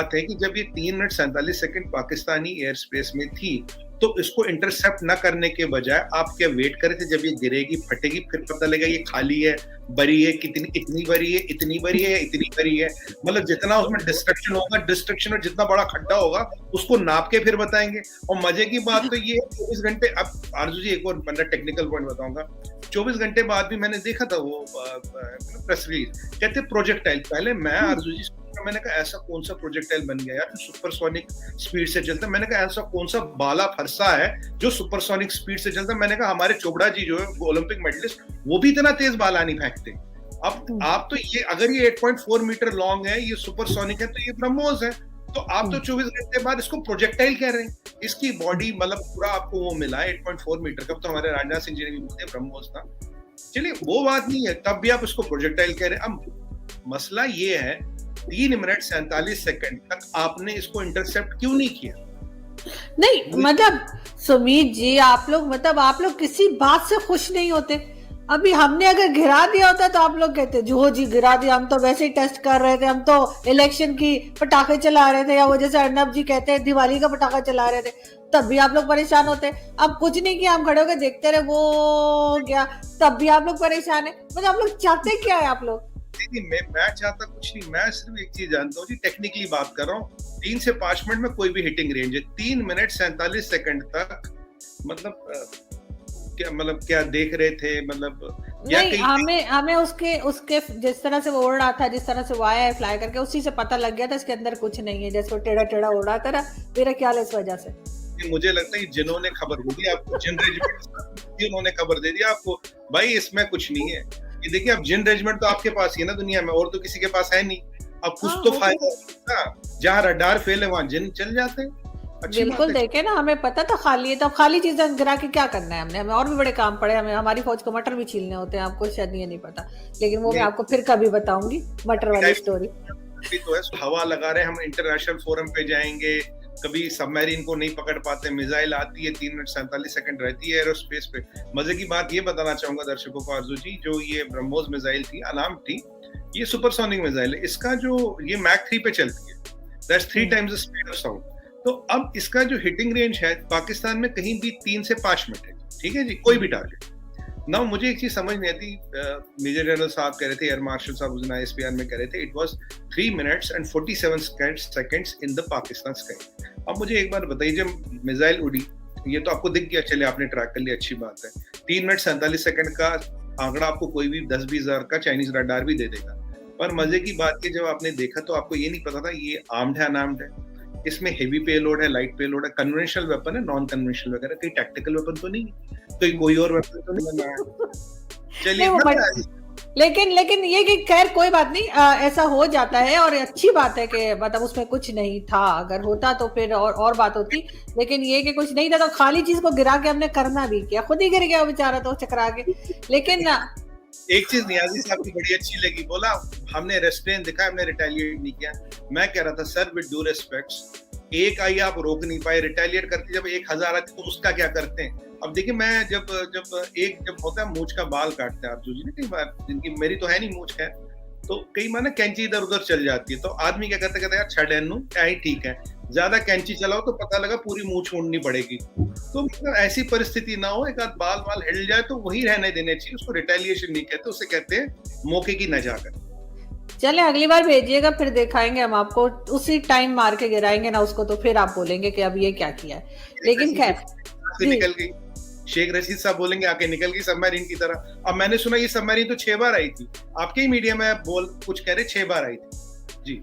बात है कि जब ये 3 minute 47 second Pakistani air space में थी, तो इसको इंटरसेप्ट ना करने के बजाय आप क्या वेट करे थे जब ये गिरेगी, फटेगी, फिर पता लगेगा ये खाली है, बरी है, कितनी इतनी बरी है, इतनी बरी है, इतनी बरी है। मतलब जितना उसमें डिस्ट्रक्शन होगा, डिस्ट्रक्शन में जितना बड़ा खड्डा होगा, उसको नाप के फिर बताएंगे। और मजे की बात तो ये 24 घंटे, अब आरजू जी एक और मैं टेक्निकल पॉइंट बताऊंगा, 24 घंटे बाद भी मैंने देखा था वो प्रेस रिलीज, कहते प्रोजेक्टाइल। पहले मैं आरजू जी मैंने कहा ऐसा कौन सा प्रोजेक्टाइल बन गया यार सुपरसोनिक स्पीड से चलता है। मैंने कहा ऐसा कौन सा बाला फरसा है जो सुपरसोनिक स्पीड से चलता है। मैंने कहा हमारे चोपड़ा जी जो है ओलंपिक मेडलिस्ट, वो भी इतना तेज बाला नहीं फेंकते। अब आप तो ये, अगर ये 8.4 मीटर लॉन्ग है, ये सुपरसोनिक है, तो ये ब्रह्मोस है। तो आप तो 24 घंटे बाद इसको प्रोजेक्टाइल कह रहे हैं। इसकी बॉडी मतलब पूरा आपको वो मिला है 8.4 मीटर का। तो हमारे राजनाथ सिंह जी ने भी बोलते हैं ब्रह्मोस था। चलिए वो बात नहीं है, तब भी आप उसको प्रोजेक्टाइल कह रहे हैं। अब मसला ये है 3 मिनट 47 सेकंड तक आपने इसको इंटरसेप्ट क्यों नहीं किया? नहीं मतलब सुमीत जी, आप लोग किसी बात से खुश नहीं होते। अभी हमने अगर गिरा दिया होता तो आप लोग कहते जो जी गिरा दिया, हम तो वैसे ही टेस्ट कर रहे थे, हम तो इलेक्शन की पटाखे चला रहे थे, या वो जैसे अर्नब जी कहते हैं दिवाली का पटाखा चला रहे थे, तब भी आप लोग परेशान होते। अब कुछ नहीं किया, हम खड़े होकर देखते रहे, वो गया, तब भी आप लोग परेशान है। मतलब आप लोग चाहते क्या है? आप लोग नहीं, मैं चाहता कुछ नहीं, मैं सिर्फ एक चीज जानता हूँ जी, टेक्निकली बात कर रहा हूँ। 3 से 5 मिनट में कोई भी हिटिंग रेंज है। 3 मिनट 47 सेकंड तक मतलब क्या देख रहे थे? मतलब नहीं, हमें उसके जिस तरह से वो उड़ रहा था, जिस तरह से वो आया है फ्लाई करके, उसी से पता लग गया था इसके अंदर कुछ नहीं है। जैसे वो टेढ़ा टेढ़ा उड़ रहा था ना, मेरा ख्याल है इस वजह से। मुझे लगता है जिन्होंने खबर दे दी आपको, जिन रेजिमेंट उन्होंने खबर दे दी आपको, भाई इसमें कुछ नहीं है। ये देखिए, अब जिन रेजिमेंट तो आपके पास ही है ना दुनिया में, और तो किसी के पास है नहीं। अब कुछ तो फायदा होगा, जहाँ रडार फेल है वहां जिन चल जाते हैं। बिल्कुल, देखे ना, हमें पता था खाली है, तो खाली चीजें गिरा के क्या करना है? हमें और भी बड़े काम पड़े। हमारी फौज को मटर भी छीलने होते हैं, आपको शायद ये नहीं पता, लेकिन वो मैं आपको फिर कभी बताऊंगी, मटर वाली स्टोरी। तो है, हवा लगा रहे, हम इंटरनेशनल फोरम पे जाएंगे, कभी सबमरीन को नहीं पकड़ पाते, मिसाइल आती है 3 मिनट 47 सेकंड रहती है एरोस्पेस पे। मजे की बात ये बताना चाहूंगा दर्शकों को आरजू जी, जो ये ब्रह्मोस मिसाइल थी, अलार्म थी, ये सुपरसोनिक मिसाइल है। इसका जो ये मैक 3 पे चलती है, that's 3 times the speed of sound. तो अब इसका जो हिटिंग रेंज है पाकिस्तान में कहीं भी 3 से 5 मिनट है, ठीक है जी, कोई भी टारगेट। ना मुझे एक चीज समझ नहीं आती, मेजर जनरल साहब कह रहे थे, एयर मार्शल साहब उस दिन ISPR में कह रहे थे, it was 3 minutes and 47 seconds in the Pakistan sky. अब मुझे एक बार बताइए, जब मिसाइल उड़ी, ये तो आपको दिख गया, चले आपने ट्रैक कर लिया, अच्छी बात है। 3 मिनट 47 सेकंड का आंकड़ा आपको कोई भी 20-20 हजार का चाइनीज रडार भी दे देगा। पर मजे की बात है, जब आपने देखा तो आपको ये नहीं पता था ये आर्म्ड है अनआर्म्ड है, इसमें हेवी पेलोड है, लाइट पेलोड है, कन्वेंशनल वेपन है, नॉन कन्वेंशनल वगैरह, कोई टैक्टिकल वेपन तो नहीं, कोई और वेपन तो नहीं बनाया। चलिए, लेकिन ये कि खैर कोई बात नहीं, ऐसा हो जाता है, और अच्छी बात है कि मतलब उसमें कुछ नहीं था। अगर होता तो फिर और बात होती, लेकिन ये कि कुछ नहीं था, तो खाली चीज को गिरा के हमने करना भी क्या, खुद ही गिर गया बेचारा तो चकरा के। लेकिन एक चीज नियाजी साहब की बड़ी अच्छी लगी, बोला हमने रेस्ट्रेन दिखाया, हमने रिटेलिएट नहीं किया। मैं कह रहा था सर विद ड्यू रिस्पेक्ट्स, एक आई आप रोक नहीं पाए, रिटेलिएट करते जब 1000 आती तो उसका क्या करते हैं? अब देखिए, मैं जब होता है मूंछ का बाल काटते हैं आप जो जी ने, कई बार, जिनकी मेरी तो है नहीं मूंछ है, तो कई बार ना कैंची इधर उधर चल जाती है, तो आदमी क्या कहता है यार छड़ेनू क्या ही ठीक है, ज्यादा कैंची चलाओ तो पता लगा पूरी मूंछ उड़नी पड़ेगी। तो मतलब ऐसी परिस्थिति ना हो, एक आध बाल हिल जाए तो वही रहने देने चाहिए, उसको रिटेलिएशन नहीं कहते, उसे कहते हैं मौके की नजाकत। चले अगली बार भेजिएगा, फिर दिखाएंगे हम आपको, उसी टाइम मार के गिराएंगे ना उसको, तो फिर आप बोलेंगे कि अब ये क्या किया है। लेकिन खैर निकल गई, शेख रशीद साहब बोलेंगे आके निकल गई सबमरीन की तरह। अब मैंने सुना ये सबमरीन तो 6 बार आई थी, आपके ही मीडिया में कुछ कह रहे 6 बार आई थी जी।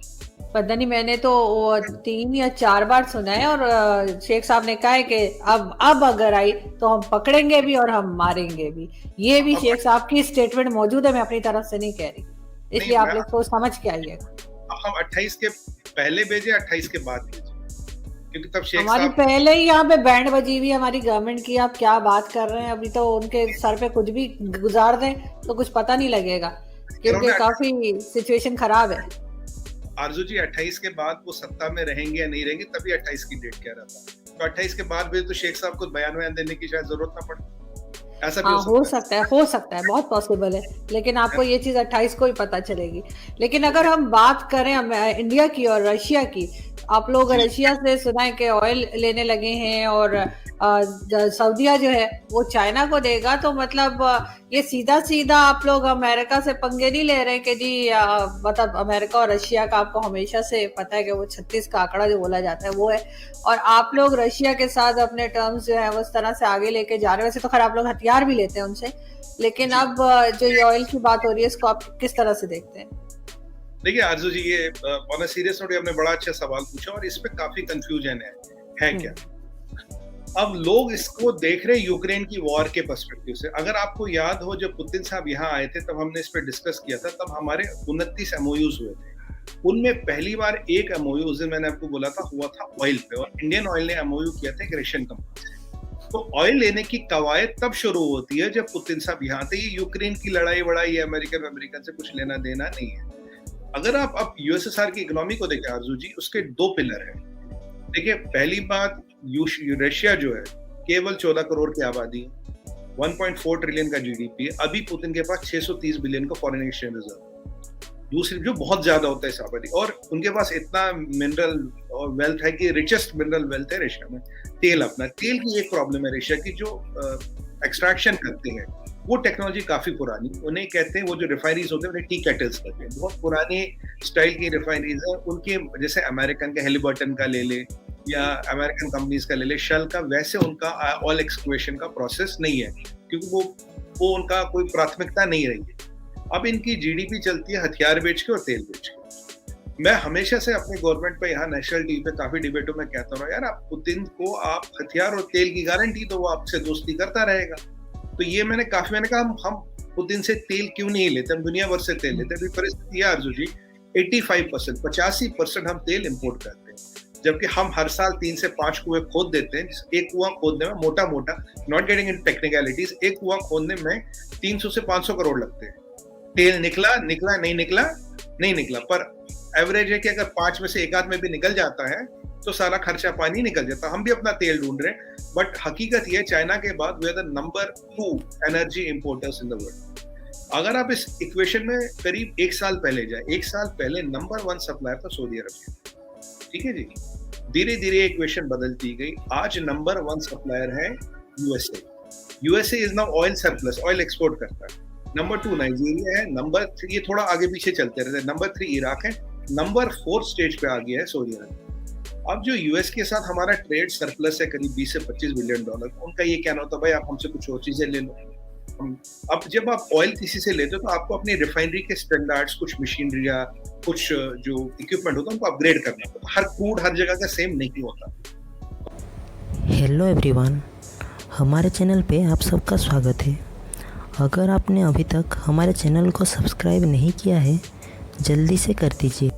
पता नहीं, मैंने तो 3 या 4 बार सुना है, और शेख साहब ने कहा है कि अब अगर आई तो हम पकड़ेंगे भी और हम मारेंगे भी। ये भी शेख साहब की स्टेटमेंट मौजूद है, मैं अपनी तरफ से नहीं कह रही, इसलिए आप लोग सोच समझ के आइएगा। हम 28 के पहले भेजे, 28 के बाद भेजे, क्योंकि तब शेख हमारी पहले ही यहाँ पे बैंड बजी हुई हमारी गवर्नमेंट की, आप क्या बात कर रहे हैं? अभी तो उनके सर पे कुछ भी गुजार दें तो कुछ पता नहीं लगेगा, क्योंकि काफी सिचुएशन खराब है। आरजू जी 28 के बाद वो सत्ता में रहेंगे या नहीं रहेंगे, तभी 28 की डेट कह रहा था। तो 28 के बाद भी तो शेख साहब को बयान देने की शायद जरूरत ना पड़े, ऐसा भी हो सकता है, बहुत पॉसिबल है। लेकिन आपको ये चीज 28 को ही पता चलेगी। लेकिन अगर हम बात करें इंडिया की और रशिया की, आप लोग रशिया से सुना है कि ऑयल लेने लगे हैं, और सऊदीया जो है वो चाइना को देगा, तो मतलब ये सीधा सीधा आप लोग अमेरिका से पंगे नहीं ले रहे कि जी मतलब अमेरिका और रशिया का आपको हमेशा से पता है कि वो 36 का आंकड़ा जो बोला जाता है वो है, और आप लोग रशिया के साथ अपने टर्म्स जो है वो इस तरह से आगे लेके जा रहे हैं। वैसे तो खैर आप लोग हथियार भी लेते हैं उनसे, लेकिन अब जो ये ऑयल की बात हो रही है इसको आप किस तरह से देखते हैं? देखिए आरजू जी, ये ऑन अ सीरियस नोट आपने बड़ा अच्छा सवाल पूछा और इस पे काफी कंफ्यूजन है क्या। अब लोग इसको देख रहे हैं यूक्रेन की वॉर के पर्सपेक्टिव से। अगर आपको याद हो जब पुतिन साहब यहाँ आए थे तब हमने इस पे डिस्कस किया था, तब हमारे 29 एमओयूज हुए थे। उनमें पहली बार एक एमओयू उस दिन मैंने आपको बोला था हुआ था ऑयल पे, और इंडियन ऑयल ने एमओयू किया था एक रशियन कंपनी से। तो ऑयल लेने की कवायद तब शुरू होती है जब पुतिन साहब यहाँ थे। ये यूक्रेन की लड़ाई वड़ाई अमेरिकन से कुछ लेना देना नहीं है। अगर आप अब यूएसएसआर की इकोनॉमी को देखें आरजू जी, उसके 2 पिलर हैं। देखिए पहली बात, रशिया जो है केवल 14 करोड़ की आबादी, 1.4 ट्रिलियन का जीडीपी है। अभी पुतिन के पास 630 बिलियन का फॉरेन एक्सचेंज रिजर्व। दूसरी जो बहुत ज्यादा होता है इस आबादी, और उनके पास इतना मिनरल और वेल्थ है कि रिचेस्ट मिनरल वेल्थ है रशिया में। तेल, अपना तेल की एक प्रॉब्लम है रशिया की, जो एक्सट्रैक्शन करते हैं वो टेक्नोलॉजी काफी पुरानी, उन्हें कहते हैं वो जो रिफाइनरीज होते हैं उन्हें टी केटल्स कहते हैं। बहुत पुराने स्टाइल की रिफाइनरीज है उनके, जैसे अमेरिकन का हेलिबर्टन का ले ले या अमेरिकन कंपनीज का ले ले, शेल का, वैसे उनका ऑयल एक्सक्वेशन का प्रोसेस नहीं है, क्योंकि वो उनका कोई प्राथमिकता नहीं रही है। अब इनकी जीडीपी चलती है हथियार बेच के और तेल बेच के। मैं हमेशा से अपने गवर्नमेंट पे यहाँ नेशनल टीवी पे काफी डिबेटों में कहता हूँ, यार आप पुतिन को आप हथियार और तेल की गारंटी दो, वो आपसे दोस्ती करता रहेगा। तो ये मैंने कहा हम पुतिन से तेल क्यों नहीं लेते, हम दुनिया भर से तेल लेते हैं। परिस्थिति है अर्जुन जी, 85% हम तेल इंपोर्ट करते हैं, जबकि हम हर साल 3 से 5 कुएं खोद देते हैं। एक कुआं खोदने में मोटा नॉट गेटिंग इन टेक्निकलिटीज, एक कुआं खोदने में 300 से 500 करोड़ लगते हैं। तेल निकला नहीं निकला, पर एवरेज है कि अगर 5 में से एक आध में भी निकल जाता है तो सारा खर्चा पानी निकल जाता। हम भी अपना तेल ढूंढ रहे हैं, बट हकीकत ये, चाइना के बाद we are the number 2 energy importers in the world. अगर आप इस इक्वेशन में करीब 1 साल पहले जाए, 1 साल पहले नंबर 1 सप्लायर था सऊदी अरब। ठीक है जी, धीरे धीरे इक्वेशन बदलती गई, आज नंबर 1 सप्लायर है USA is now oil surplus, oil export करता है। नंबर 2 नाइजीरिया है, नंबर 3, ये थोड़ा आगे पीछे चलते रहते हैं, नंबर 3 इराक है, नंबर 4 स्टेज पे आ गया है सऊदी अरब। अब जो यूएस के साथ हमारा ट्रेड सरप्लस है करीब 20 से 25 बिलियन डॉलर, उनका ये कहना होता है भाई आप हमसे कुछ और चीजें ले लो। अब जब आप ऑयल किसी से लेते हो तो आपको अपनी रिफाइनरी के स्टैंडर्ड्स, कुछ मशीनरी या कुछ जो इक्विपमेंट होता है उनको अपग्रेड करना होता है। हर क्रूड हर जगह का सेम नहीं होता। हेलो एवरीवन, हमारे चैनल पे आप सबका स्वागत है। अगर आपने अभी तक हमारे चैनल को सब्सक्राइब नहीं किया है, जल्दी से कर दीजिए।